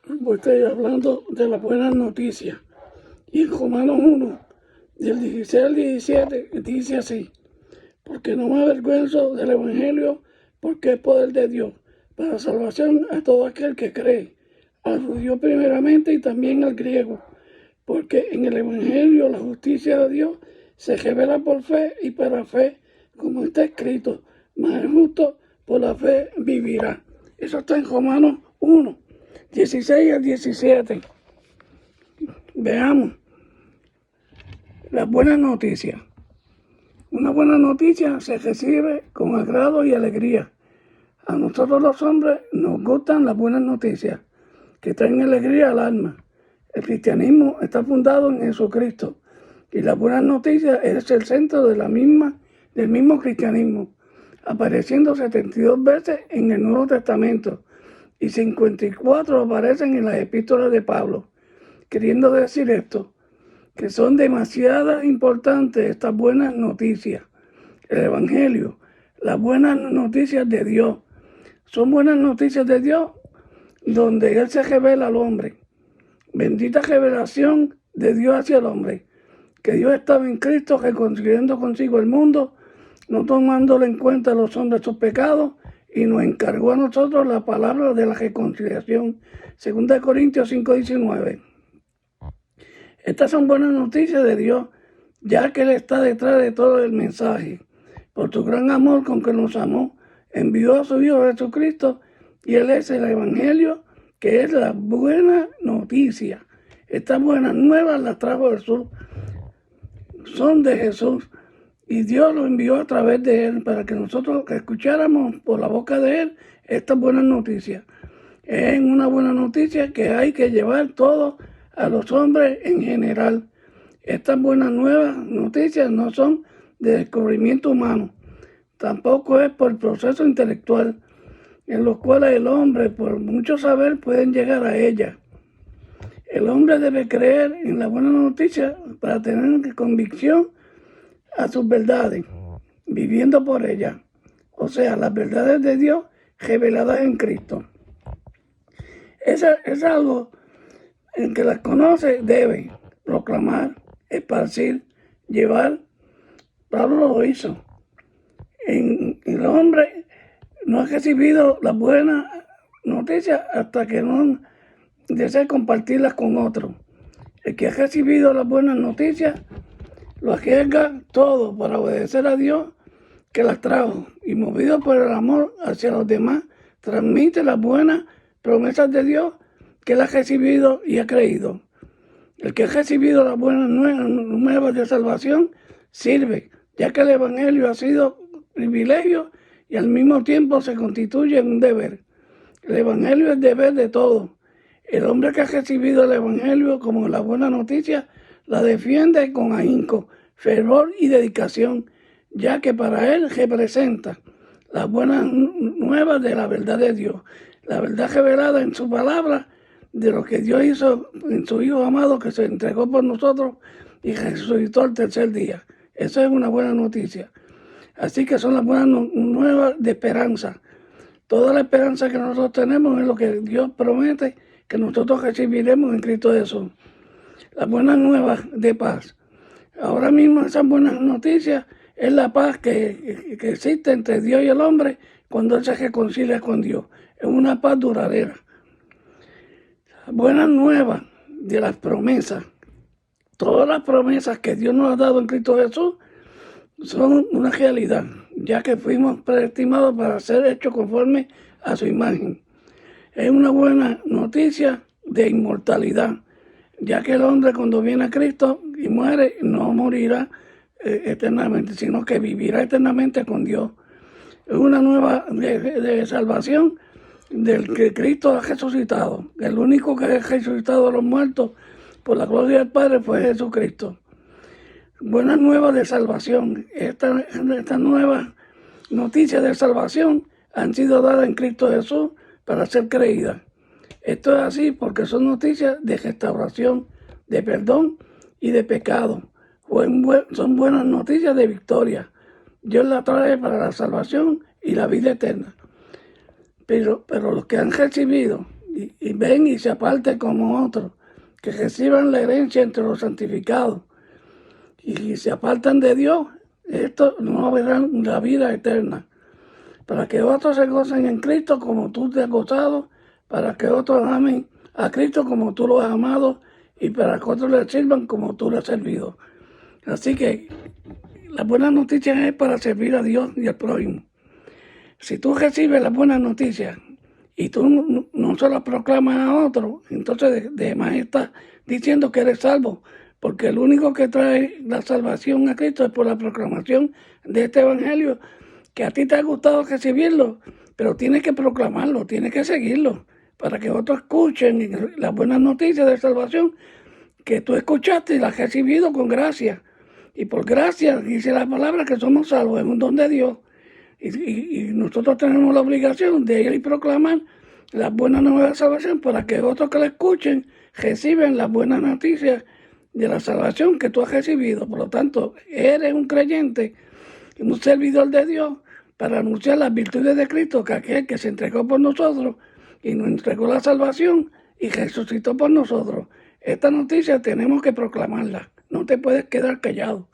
Pues estoy hablando de las buenas noticias. Y en Romanos 1, del 16 al 17, dice así: porque no me avergüenzo del Evangelio, porque es poder de Dios, para salvación a todo aquel que cree, al judío primeramente y también al griego, porque en el Evangelio la justicia de Dios se revela por fe y para fe, como está escrito: mas el justo por la fe vivirá. Eso está en Romanos 1, 16 al 17. Veamos las buenas noticias. Una buena noticia se recibe con agrado y alegría. A nosotros los hombres nos gustan las buenas noticias, que traen alegría al alma. El cristianismo está fundado en Jesucristo y las buenas noticias es el centro del mismo cristianismo, apareciendo 72 veces en el Nuevo Testamento y 54 aparecen en las epístolas de Pablo. Queriendo decir esto, que son demasiado importantes estas buenas noticias. El Evangelio, las buenas noticias de Dios, son buenas noticias de Dios donde Él se revela al hombre. Bendita revelación de Dios hacia el hombre, que Dios estaba en Cristo reconciliando consigo el mundo, no tomándole en cuenta a los hombres sus pecados, y nos encargó a nosotros la palabra de la reconciliación. 2 Corintios 5:19. Estas son buenas noticias de Dios, ya que Él está detrás de todo el mensaje. Por su gran amor con que nos amó, envió a su Hijo Jesucristo, y Él es el Evangelio, que es la buena noticia. Estas buenas nuevas las trajo Jesús, son de Jesús, y Dios lo envió a través de Él para que nosotros escucháramos por la boca de Él estas buenas noticias. Es una buena noticia que hay que llevar todo a los hombres en general. Estas buenas nuevas noticias no son de descubrimiento humano, tampoco es por proceso intelectual, en los cuales el hombre, por mucho saber, pueden llegar a ella. El hombre debe creer en la buena noticia para tener convicción a sus verdades, viviendo por ellas, o sea, las verdades de Dios reveladas en Cristo. Es algo en que las conoce debe proclamar, esparcir, llevar. Pablo lo hizo. El hombre no ha recibido las buenas noticias hasta que no desea compartirlas con otros. El que ha recibido las buenas noticias lo arriesga todo para obedecer a Dios que las trajo, y movido por el amor hacia los demás, transmite las buenas promesas de Dios que él ha recibido y ha creído. El que ha recibido las buenas nuevas de salvación sirve, ya que el Evangelio ha sido privilegio y al mismo tiempo se constituye en un deber. El Evangelio es deber de todos. El hombre que ha recibido el Evangelio como la buena noticia la defiende con ahínco, fervor y dedicación, ya que para él representa las buenas nuevas de la verdad de Dios, la verdad revelada en su palabra, de lo que Dios hizo en su Hijo amado, que se entregó por nosotros y resucitó al tercer día. Eso es una buena noticia. Así que son las buenas nuevas de esperanza. Toda la esperanza que nosotros tenemos es lo que Dios promete que nosotros recibiremos en Cristo Jesús. Las buenas nuevas de paz. Ahora mismo esas buenas noticias es la paz que existe entre Dios y el hombre cuando Él se reconcilia con Dios. Es una paz duradera. Buenas nuevas de las promesas. Todas las promesas que Dios nos ha dado en Cristo Jesús son una realidad, ya que fuimos predestinados para ser hechos conforme a su imagen. Es una buena noticia de inmortalidad, ya que el hombre cuando viene a Cristo y muere no morirá eternamente, sino que vivirá eternamente con Dios. Es una nueva de salvación del que Cristo ha resucitado. El único que ha resucitado a los muertos por la gloria del Padre fue Jesucristo. Buenas nuevas de salvación. Estas nuevas noticias de salvación han sido dadas en Cristo Jesús para ser creídas. Esto es así porque son noticias de restauración, de perdón y de pecado. Son buenas noticias de victoria. Dios la trae para la salvación y la vida eterna. Pero los que han recibido y ven y se aparten como otros, que reciban la herencia entre los santificados y se apartan de Dios, estos no verán la vida eterna. Para que otros se gocen en Cristo como tú te has gozado, para que otros amen a Cristo como tú lo has amado y para que otros le sirvan como tú le has servido. Así que las buenas noticias es para servir a Dios y al prójimo. Si tú recibes las buenas noticias y tú no se las proclamas a otro, entonces de más estás diciendo que eres salvo, porque el único que trae la salvación a Cristo es por la proclamación de este evangelio, que a ti te ha gustado recibirlo, pero tienes que proclamarlo, tienes que seguirlo, para que otros escuchen las buenas noticias de salvación que tú escuchaste y las has recibido con gracia. Y por gracia dice la palabra que somos salvos, es un don de Dios. Y nosotros tenemos la obligación de ir y proclamar las buenas nuevas de salvación para que otros que la escuchen reciben las buenas noticias de la salvación que tú has recibido. Por lo tanto, eres un creyente, un servidor de Dios para anunciar las virtudes de Cristo, que aquel que se entregó por nosotros y nos entregó la salvación y resucitó por nosotros. Esta noticia tenemos que proclamarla. No te puedes quedar callado,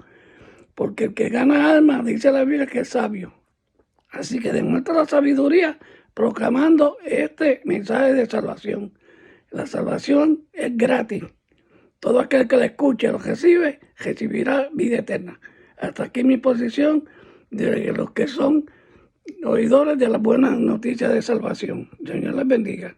porque el que gana alma, dice la Biblia, que es sabio. Así que demuestra la sabiduría proclamando este mensaje de salvación. La salvación es gratis. Todo aquel que la escuche, lo recibe, recibirá vida eterna. Hasta aquí mi posición de los que son oidores de las buenas noticias de salvación. Señor les bendiga.